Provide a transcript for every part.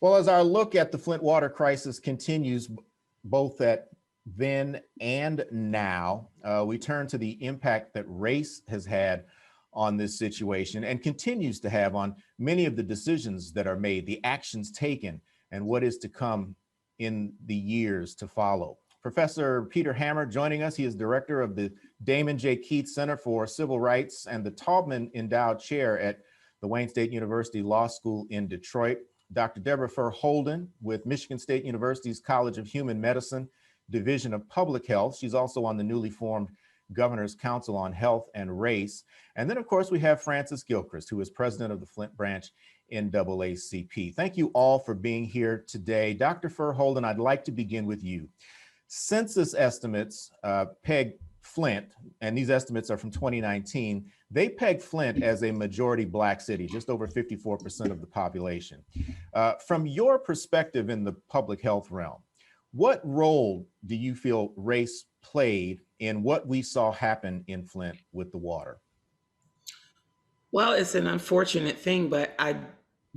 Well, as our look at the Flint water crisis continues, both at then and now, we turn to the impact that race has had on this situation and continues to have on many of the decisions that are made, the actions taken, and what is to come in the years to follow. Professor Peter Hammer joining us. He is director of the Damon J. Keith Center for Civil Rights and the Taubman Endowed Chair at the Wayne State University Law School in Detroit. Dr. Deborah Furr Holden with Michigan State University's College of Human Medicine, Division of Public Health. She's also on the newly formed Governor's Council on Health and Race. And then, of course, we have Francis Gilchrist, who is president of the Flint branch NAACP. Thank you all for being here today. Dr. Furr Holden, I'd like to begin with you. Census estimates peg Flint, and these estimates are from 2019, they peg Flint as a majority Black city, just over 54% of the population. From your perspective in the public health realm, what role do you feel race played in what we saw happen in Flint with the water? Well, it's an unfortunate thing, but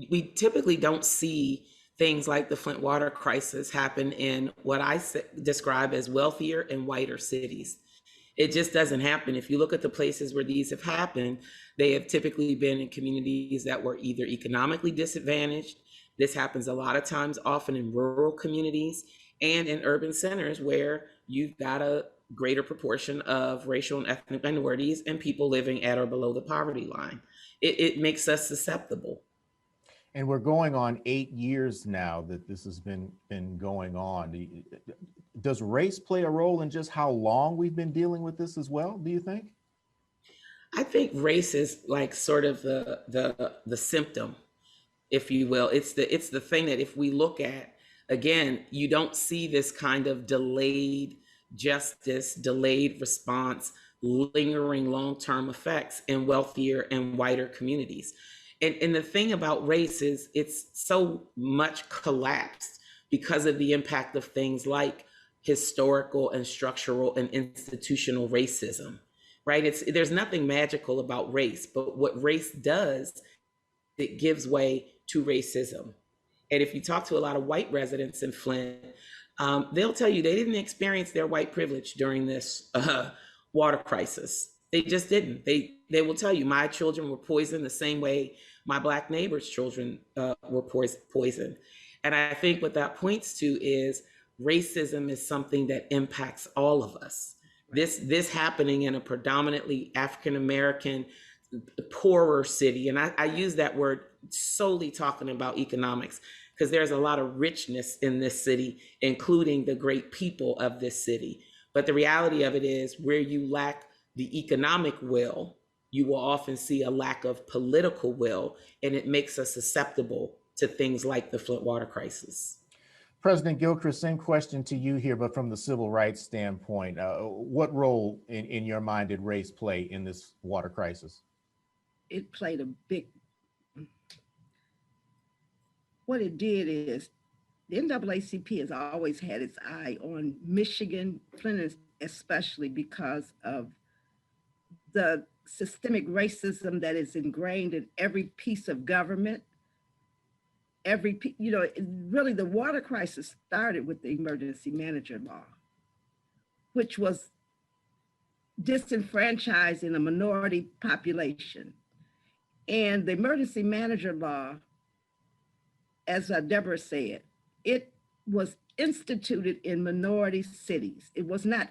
we typically don't see things like the Flint water crisis happen in what I describe as wealthier and whiter cities. It just doesn't happen. If you look at the places where these have happened, they have typically been in communities that were either economically disadvantaged. This happens a lot of times, often in rural communities and in urban centers where you've got a greater proportion of racial and ethnic minorities and people living at or below the poverty line. It makes us susceptible. And we're going on 8 years now that this has been going on. Does race play a role in just how long we've been dealing with this as well, do you think? I think race is like sort of the symptom, if you will. It's the thing that if we look at, again, you don't see this kind of delayed justice, delayed response, lingering long-term effects in wealthier and whiter communities. And the thing about race is it's so much collapsed because of the impact of things like historical and structural and institutional racism, right? There's nothing magical about race, but what race does, it gives way to racism. And if you talk to a lot of white residents in Flint, they'll tell you they didn't experience their white privilege during this water crisis. They just didn't. They will tell you, my children were poisoned the same way my Black neighbors' children were poisoned. And I think what that points to is racism is something that impacts all of us. This happening in a predominantly African-American, poorer city, and I use that word solely talking about economics, because there's a lot of richness in this city, including the great people of this city. But the reality of it is where you lack the economic will, you will often see a lack of political will, and it makes us susceptible to things like the Flint water crisis. President Gilchrist, same question to you here, but from the civil rights standpoint, what role in your mind did race play in this water crisis? It played a big, what it did is the NAACP has always had its eye on Michigan, Flint especially, because of the systemic racism that is ingrained in every piece of government. Really the water crisis started with the emergency manager law, which was disenfranchising a minority population. And the emergency manager law, as Deborah said, it was instituted in minority cities. It was not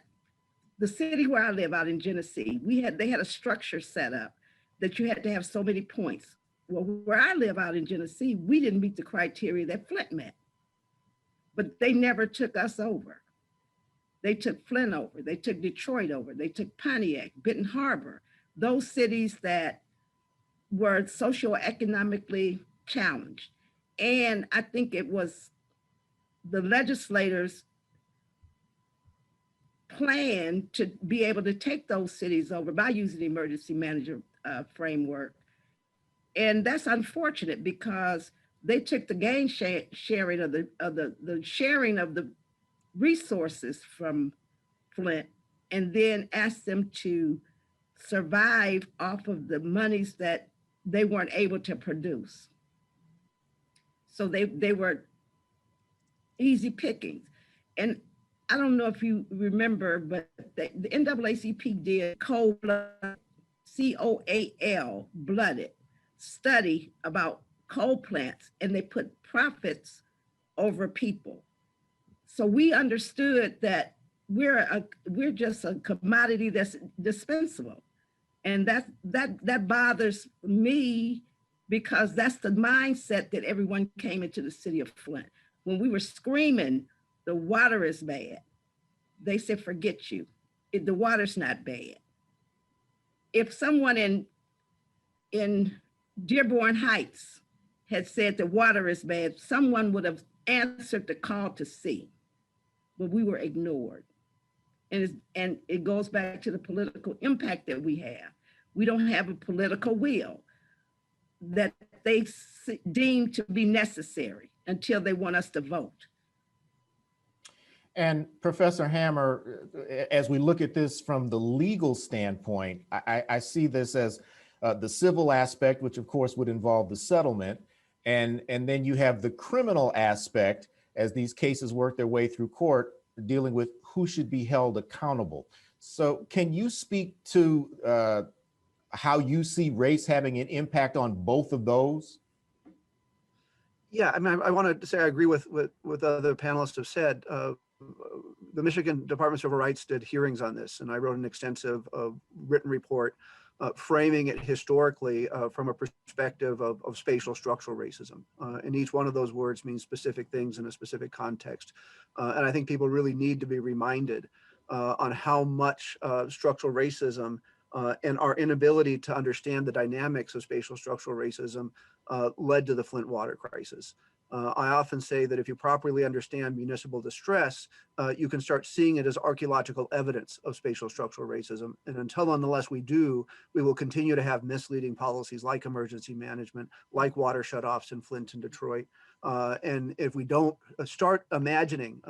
the city where I live out in Genesee. They had a structure set up that you had to have so many points. Well, where I live out in Genesee, we didn't meet the criteria that Flint met, but they never took us over. They took Flint over, they took Detroit over, they took Pontiac, Benton Harbor, those cities that were socioeconomically challenged. And I think it was the legislators' plan to be able to take those cities over by using the emergency manager framework. And that's unfortunate because they took the gain sharing of the sharing of the resources from Flint and then asked them to survive off of the monies that they weren't able to produce. So they were easy pickings. And I don't know if you remember, but the NAACP did cold blood, COAL, blooded study about coal plants, and they put profits over people. So we understood that we're just a commodity that's dispensable, and that bothers me because that's the mindset that everyone came into the city of Flint. When we were screaming, the water is bad, they said, forget you. The water's not bad. If someone in Dearborn Heights had said the water is bad, someone would have answered the call to see, but we were ignored. And it goes back to the political impact that we have. We don't have a political will that they deem to be necessary until they want us to vote. And Professor Hammer, as we look at this from the legal standpoint, I see this as the civil aspect, which of course would involve the settlement. And then you have the criminal aspect as these cases work their way through court, dealing with who should be held accountable. So can you speak to how you see race having an impact on both of those? Yeah, I mean, I want to say I agree with other panelists have said. The Michigan Department of Civil Rights did hearings on this, and I wrote an extensive written report framing it historically from a perspective of spatial structural racism. And each one of those words means specific things in a specific context. And I think people really need to be reminded on how much structural racism and our inability to understand the dynamics of spatial structural racism led to the Flint water crisis. I often say that if you properly understand municipal distress, you can start seeing it as archaeological evidence of spatial structural racism. And until unless we do, we will continue to have misleading policies like emergency management, like water shutoffs in Flint and Detroit. And if we don't start imagining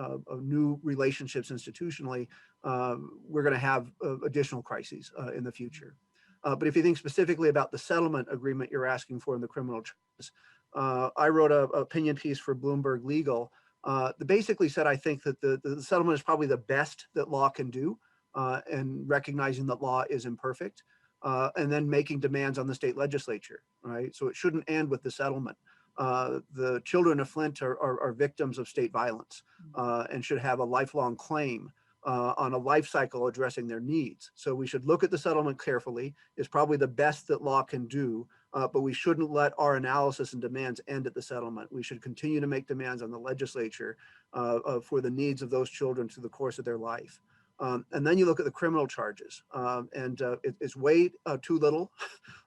new relationships institutionally, we're going to have additional crises in the future. But if you think specifically about the settlement agreement you're asking for in the criminal charges, I wrote an opinion piece for Bloomberg Legal that basically said, I think that the settlement is probably the best that law can do, and recognizing that law is imperfect, and then making demands on the state legislature, right? So it shouldn't end with the settlement. The children of Flint are victims of state violence and should have a lifelong claim on a life cycle addressing their needs. So we should look at the settlement carefully. It's probably the best that law can do, but we shouldn't let our analysis and demands end at the settlement. We should continue to make demands on the legislature for the needs of those children through the course of their life. And then you look at the criminal charges, and it's way too little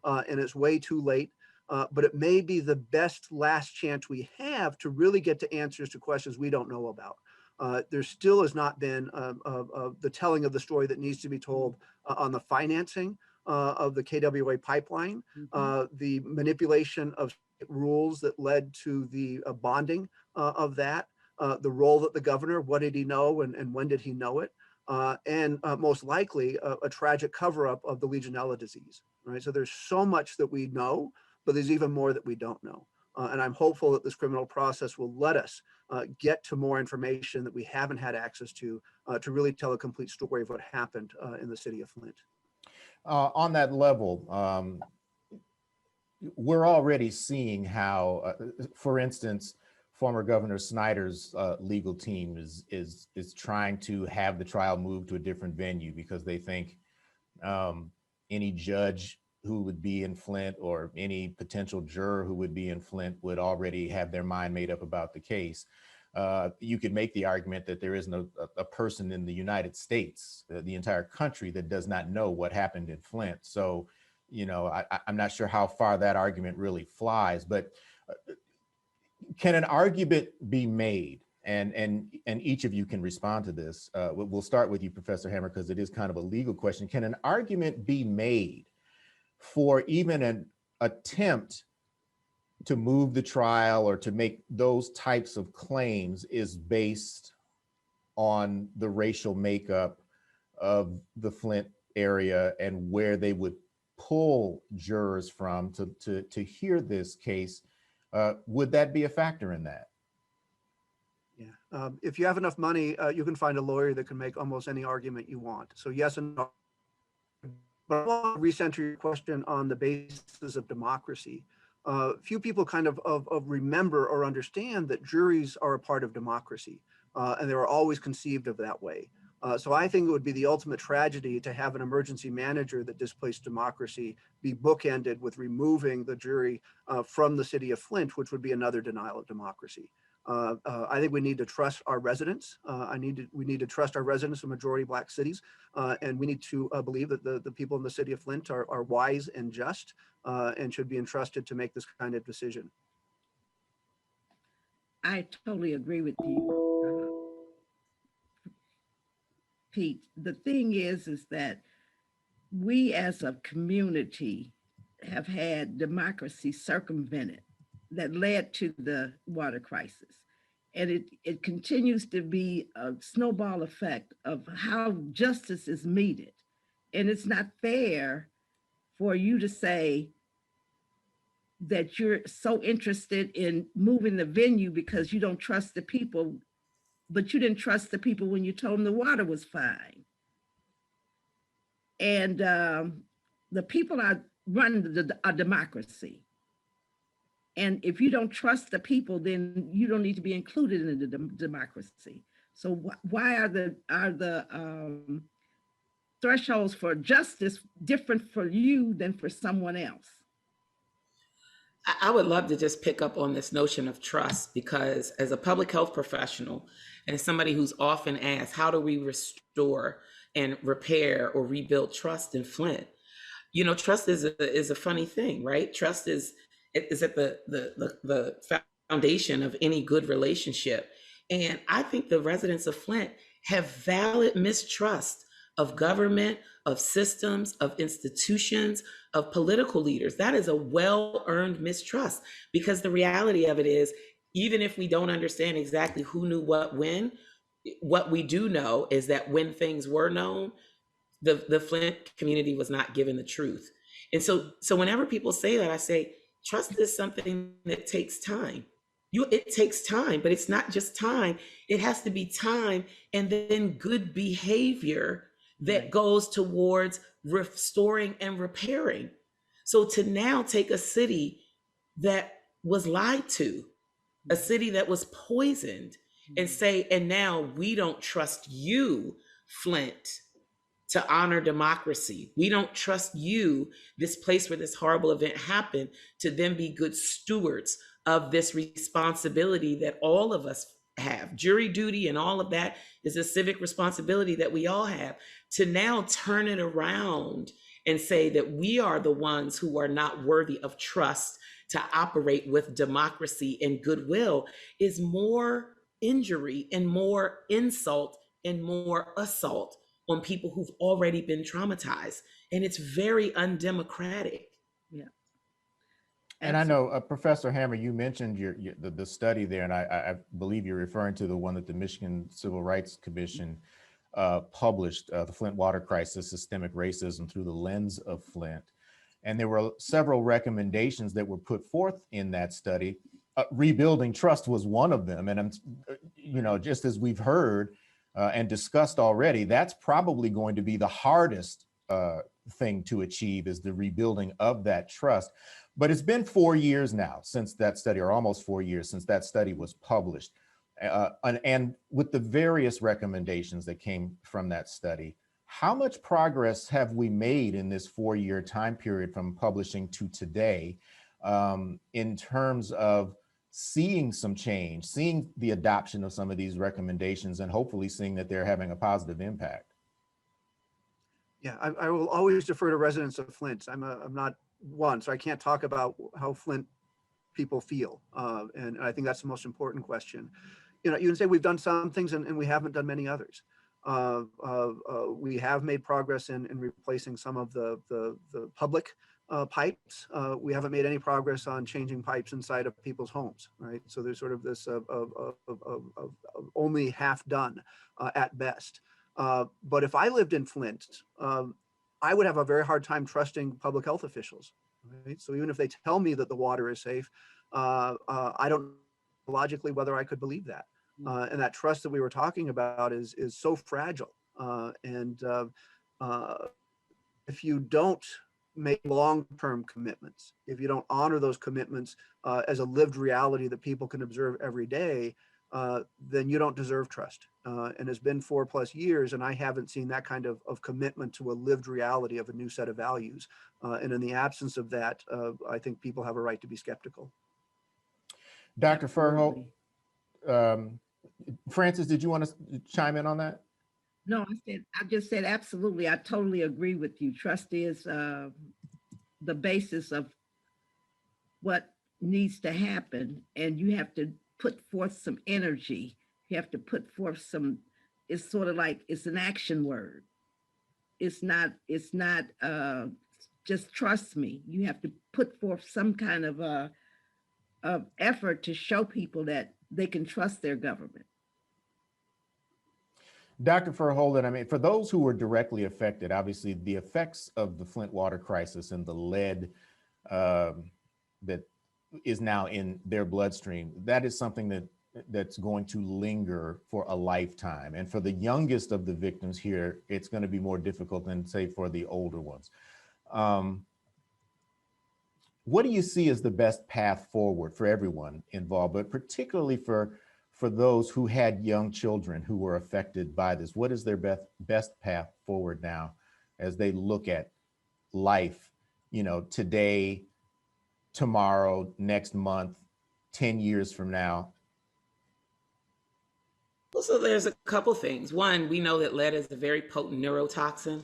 and it's way too late. But it may be the best last chance we have to really get to answers to questions we don't know about. There still has not been the telling of the story that needs to be told on the financing of the KWA pipeline, the manipulation of rules that led to the bonding of that, the role that the governor, what did he know and when did he know it? And most likely a tragic cover-up of the Legionella disease, right? So there's so much that we know, but there's even more that we don't know. And I'm hopeful that this criminal process will let us get to more information that we haven't had access to really tell a complete story of what happened in the city of Flint. On that level, we're already seeing how, for instance, former Governor Snyder's legal team is trying to have the trial moved to a different venue because they think any judge who would be in Flint or any potential juror who would be in Flint would already have their mind made up about the case. You could make the argument that there isn't a person in the United States, the entire country, that does not know what happened in Flint. So, you know, I'm not sure how far that argument really flies, but can an argument be made? And each of you can respond to this. We'll start with you, Professor Hammer, because it is kind of a legal question. Can an argument be made for even an attempt to move the trial or to make those types of claims is based on the racial makeup of the Flint area and where they would pull jurors from to hear this case Would that be a factor in that? Yeah. If you have enough money, you can find a lawyer that can make almost any argument you want. So yes and no. But I want to recenter your question on the basis of democracy. Few people kind of remember or understand that juries are a part of democracy, and they were always conceived of that way. So I think it would be the ultimate tragedy to have an emergency manager that displaced democracy be bookended with removing the jury from the city of Flint, which would be another denial of democracy. I think we need to trust our residents. We need to trust our residents in majority Black cities, and we need to believe that the people in the city of Flint are wise and just, and should be entrusted to make this kind of decision. I totally agree with you, Pete. The thing is that we as a community have had democracy circumvented that led to the water crisis. And it continues to be a snowball effect of how justice is meted. And it's not fair for you to say that you're so interested in moving the venue because you don't trust the people, but you didn't trust the people when you told them the water was fine. And the people are running a democracy. And if you don't trust the people, then you don't need to be included in the democracy. So why are the thresholds for justice different for you than for someone else? I would love to just pick up on this notion of trust, because as a public health professional and somebody who's often asked, how do we restore and repair or rebuild trust in Flint? You know, trust is a funny thing, right? Trust is at the foundation of any good relationship. And I think the residents of Flint have valid mistrust of government, of systems, of institutions, of political leaders. That is a well-earned mistrust, because the reality of it is, even if we don't understand exactly who knew what when, what we do know is that when things were known, the Flint community was not given the truth. And so whenever people say that, I say, trust is something that takes time. It takes time, but it's not just time. It has to be time and then good behavior that goes towards restoring and repairing. So to now take a city that was lied to, a city that was poisoned, and say, and now we don't trust you, Flint, to honor democracy. We don't trust you, this place where this horrible event happened, to then be good stewards of this responsibility that all of us have. Jury duty and all of that is a civic responsibility that we all have. To now turn it around and say that we are the ones who are not worthy of trust to operate with democracy and goodwill is more injury and more insult and more assault on people who've already been traumatized. And it's very undemocratic. Yeah. And I know, Professor Hammer, you mentioned the study there, and I believe you're referring to the one that the Michigan Civil Rights Commission published, the Flint Water Crisis, Systemic Racism Through the Lens of Flint. And there were several recommendations that were put forth in that study. Rebuilding trust was one of them. And, you know, just as we've heard and discussed already, that's probably going to be the hardest thing to achieve, is the rebuilding of that trust. But it's been 4 years now since that study, or almost 4 years since that study was published. And with the various recommendations that came from that study, how much progress have we made in this 4-year time period from publishing to today, in terms of seeing some change, seeing the adoption of some of these recommendations, and hopefully seeing that they're having a positive impact? Yeah, I will always defer to residents of Flint. I'm not one, so I can't talk about how Flint people feel. And I think that's the most important question. You know, you can say we've done some things and we haven't done many others. We have made progress in replacing some of the public pipes. We haven't made any progress on changing pipes inside of people's homes, right? So there's sort of this only half done at best. But if I lived in Flint, I would have a very hard time trusting public health officials, right? So even if they tell me that the water is safe, I don't know logically whether I could believe that. And that trust that we were talking about is so fragile. And if you don't make long-term commitments, if you don't honor those commitments as a lived reality that people can observe every day, then you don't deserve trust. And it's been 4+ years, and I haven't seen that kind of commitment to a lived reality of a new set of values. And in the absence of that, I think people have a right to be skeptical. Dr. Furholt, Absolutely. Francis, did you want to chime in on that? No, I just said absolutely. I totally agree with you. Trust is the basis of what needs to happen, and you have to put forth some energy. You have to put forth some. It's sort of like it's an action word. It's not just trust me. You have to put forth some kind of effort to show people that they can trust their government. Dr. Furholden, I mean, for those who were directly affected, obviously the effects of the Flint water crisis and the lead that is now in their bloodstream, that is something that's going to linger for a lifetime. And for the youngest of the victims here, it's going to be more difficult than, say, for the older ones. What do you see as the best path forward for everyone involved, but particularly for those who had young children who were affected by this? What is their best path forward now as they look at life, today, tomorrow, next month, 10 years from now? Well, so there's a couple things. One, we know that lead is a very potent neurotoxin.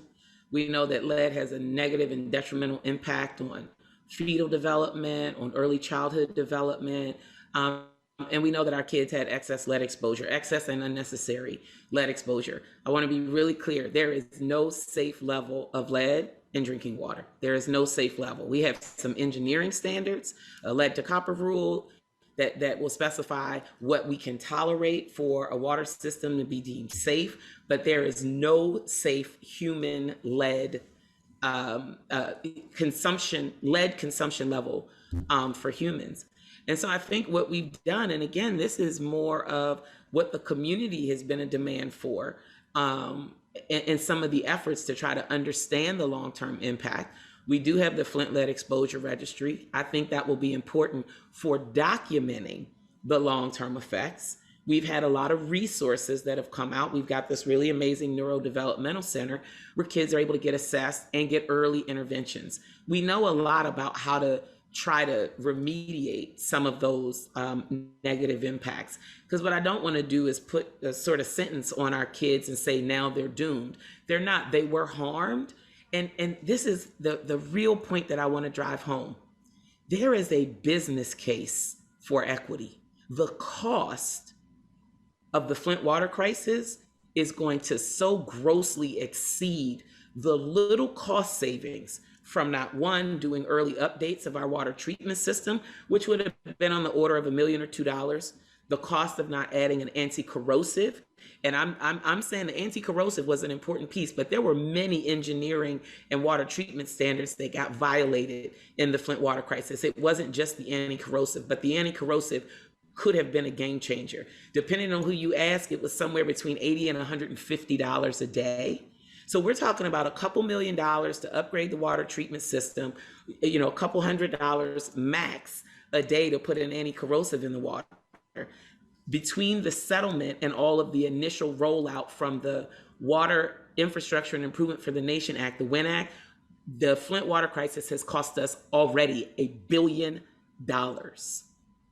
We know that lead has a negative and detrimental impact on fetal development, on early childhood development. And we know that our kids had excess lead exposure, excess and unnecessary lead exposure. I want to be really clear. There is no safe level of lead in drinking water. There is no safe level. We have some engineering standards, a lead to copper rule that will specify what we can tolerate for a water system to be deemed safe, but there is no safe human lead consumption level for humans. And so I think what we've done, and again, this is more of what the community has been a demand for, and some of the efforts to try to understand the long-term impact. We do have the Flint lead exposure registry. I think that will be important for documenting the long-term effects. We've had a lot of resources that have come out. We've got this really amazing neurodevelopmental center where kids are able to get assessed and get early interventions. We know a lot about how to try to remediate some of those negative impacts. Because what I don't want to do is put a sort of sentence on our kids and say, now they're doomed. They're not. They were harmed. And this is the real point that I want to drive home. There is a business case for equity. The cost of the Flint water crisis is going to so grossly exceed the little cost savings from not one, doing early updates of our water treatment system, which would have been on the order of $1 million or $2 million, the cost of not adding an anti-corrosive. And I'm saying the anti-corrosive was an important piece, but there were many engineering and water treatment standards that got violated in the Flint water crisis. It wasn't just the anti-corrosive, but the anti-corrosive could have been a game changer. Depending on who you ask, it was somewhere between $80 and $150 a day. So we're talking about a couple $1 million to upgrade the water treatment system, a couple $100 max a day to put an anti-corrosive in the water. Between the settlement and all of the initial rollout from the Water Infrastructure and Improvement for the Nation Act, the WIN Act, the Flint water crisis has cost us already $1 billion.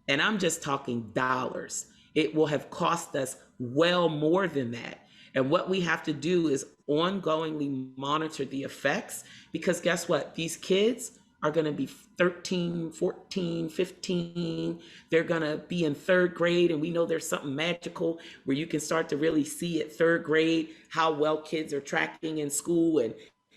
And I'm just talking dollars. It will have cost us well more than that. And what we have to do is ongoingly monitor the effects, because guess what? These kids are going to be 13, 14, 15. They're going to be in third grade. And we know there's something magical where you can start to really see at third grade how well kids are tracking in school and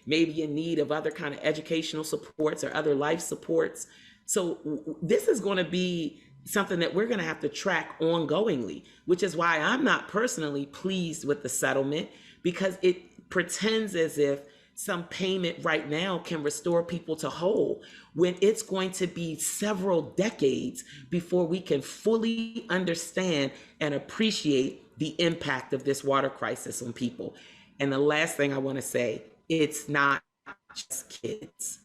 maybe in need of other kind of educational supports or other life supports. So this is going to be something that we're going to have to track ongoingly, which is why I'm not personally pleased with the settlement, because it pretends as if some payment right now can restore people to whole, when it's going to be several decades before we can fully understand and appreciate the impact of this water crisis on people. And the last thing I want to say, it's not just kids.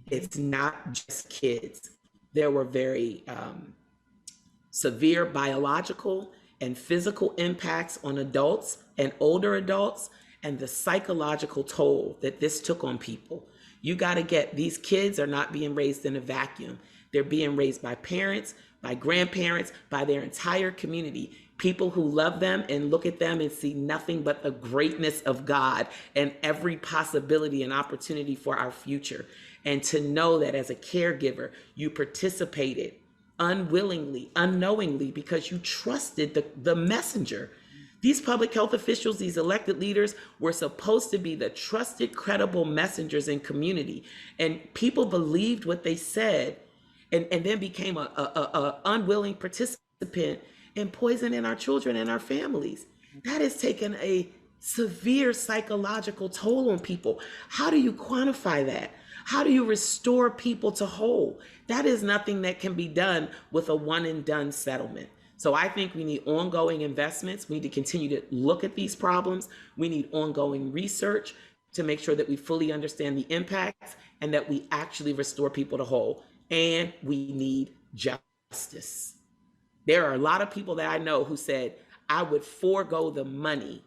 It's not just kids. There were very severe biological and physical impacts on adults and older adults, and the psychological toll that this took on people. You got to get, these kids are not being raised in a vacuum. They're being raised by parents, by grandparents, by their entire community. People who love them and look at them and see nothing but the greatness of God and every possibility and opportunity for our future. And to know that as a caregiver, you participated unwillingly, unknowingly, because you trusted the messenger. These public health officials, these elected leaders, were supposed to be the trusted, credible messengers in community. And people believed what they said, and then became a unwilling participant in poisoning our children and our families. That has taken a severe psychological toll on people. How do you quantify that? How do you restore people to whole? That is nothing that can be done with a one and done settlement. So I think we need ongoing investments. We need to continue to look at these problems. We need ongoing research to make sure that we fully understand the impacts and that we actually restore people to whole. And we need justice. There are a lot of people that I know who said, I would forego the money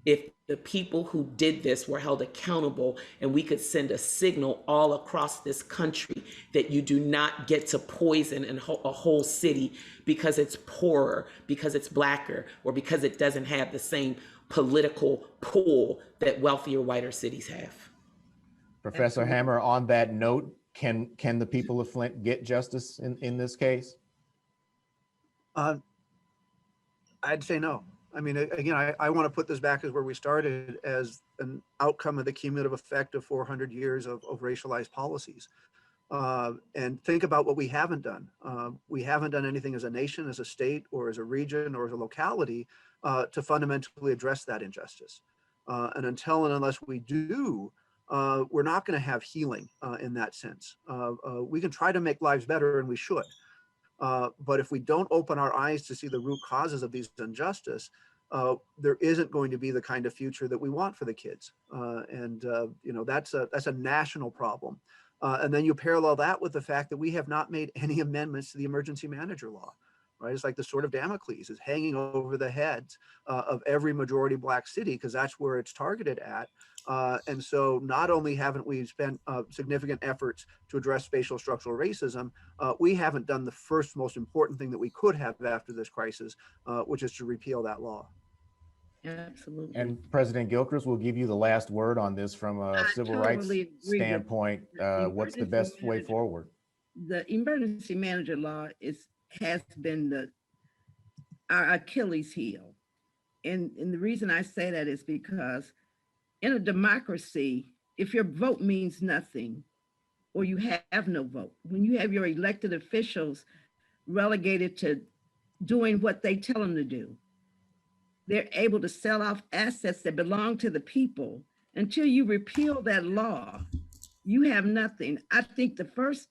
if the people who did this were held accountable and we could send a signal all across this country that you do not get to poison a whole city because it's poorer, because it's blacker, or because it doesn't have the same political pull that wealthier, whiter cities have. Professor Hammer, on that note, can the people of Flint get justice in this case? I'd say no. I mean, again, I want to put this back as where we started, as an outcome of the cumulative effect of 400 years of racialized policies. And think about what we haven't done. We haven't done anything as a nation, as a state, or as a region, or as a locality to fundamentally address that injustice. And until and unless we do, we're not going to have healing in that sense. We can try to make lives better, and we should. But if we don't open our eyes to see the root causes of these injustice, there isn't going to be the kind of future that we want for the kids. And you know, that's a national problem. And then you parallel that with the fact that we have not made any amendments to the emergency manager law, right? It's like the sword of Damocles is hanging over the heads of every majority Black city, because that's where it's targeted at. And so not only haven't we spent significant efforts to address spatial structural racism, we haven't done the first most important thing that we could have after this crisis, which is to repeal that law. Absolutely. And President Gilchrist will give you the last word on this from a civil rights standpoint. What's the best way forward? The emergency manager law has been our Achilles heel. And the reason I say that is because in a democracy, if your vote means nothing, or you have no vote, when you have your elected officials relegated to doing what they tell them to do, they're able to sell off assets that belong to the people. Until you repeal that law, you have nothing. I think the first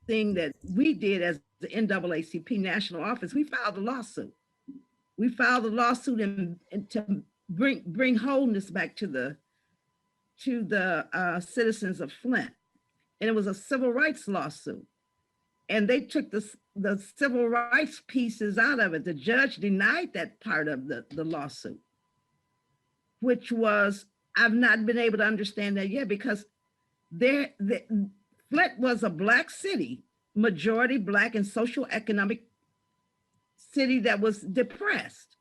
thing that we did as the NAACP national office, we filed a lawsuit. We filed a lawsuit and to bring wholeness back to the citizens of Flint. And it was a civil rights lawsuit. And they took the civil rights pieces out of it. The judge denied that part of the lawsuit, which was, I've not been able to understand that yet, because Flint was a Black city, majority Black and social economic city that was depressed.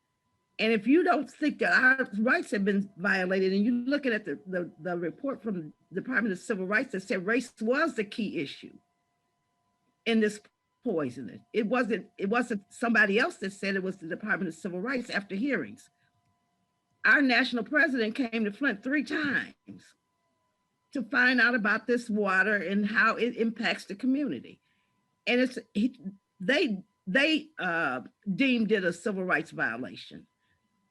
And if you don't think that our rights have been violated, and you're looking at the report from the Department of Civil Rights that said race was the key issue in this poisoning. It wasn't somebody else that said it, was the Department of Civil Rights after hearings. Our national president came to Flint 3 times to find out about this water and how it impacts the community. And they deemed it a civil rights violation.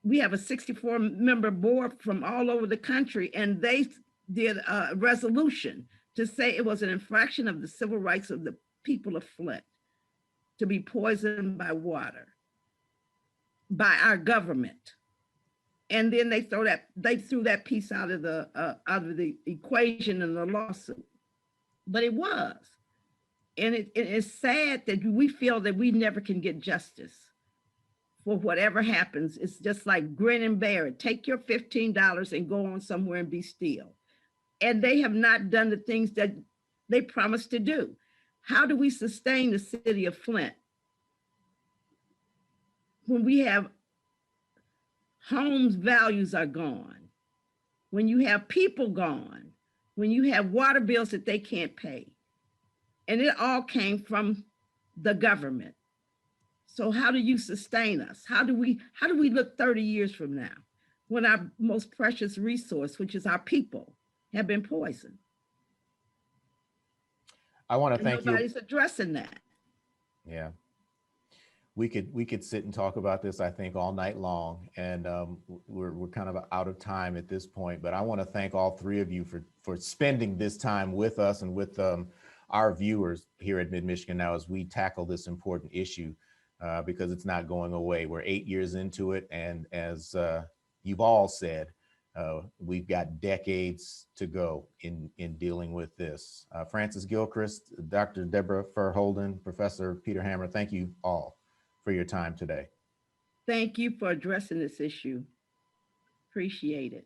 we have a 64-member board from all over the country, and they did a resolution to say it was an infraction of the civil rights of the people of Flint to be poisoned by water by our government. And then they threw that piece out of the equation in the lawsuit. But it was. And it is sad that we feel that we never can get justice for whatever happens. It's just like grin and bear it. Take your $15 and go on somewhere and be still. And they have not done the things that they promised to do. How do we sustain the city of Flint when we have homes values are gone, when you have people gone, when you have water bills that they can't pay? And it all came from the government. So how do you sustain us? How do we look 30 years from now when our most precious resource, which is our people, have been poisoned? I want to thank you. Nobody's addressing that. Yeah. We could sit and talk about this, I think, all night long, and we're kind of out of time at this point. But I want to thank all three of you for spending this time with us and with our viewers here at Mid-Michigan Now as we tackle this important issue, because it's not going away. We're 8 years into it, and as you've all said, we've got decades to go in dealing with this. Francis Gilchrist, Dr. Deborah Verholden, Professor Peter Hammer, thank you all for your time today. Thank you for addressing this issue. Appreciate it.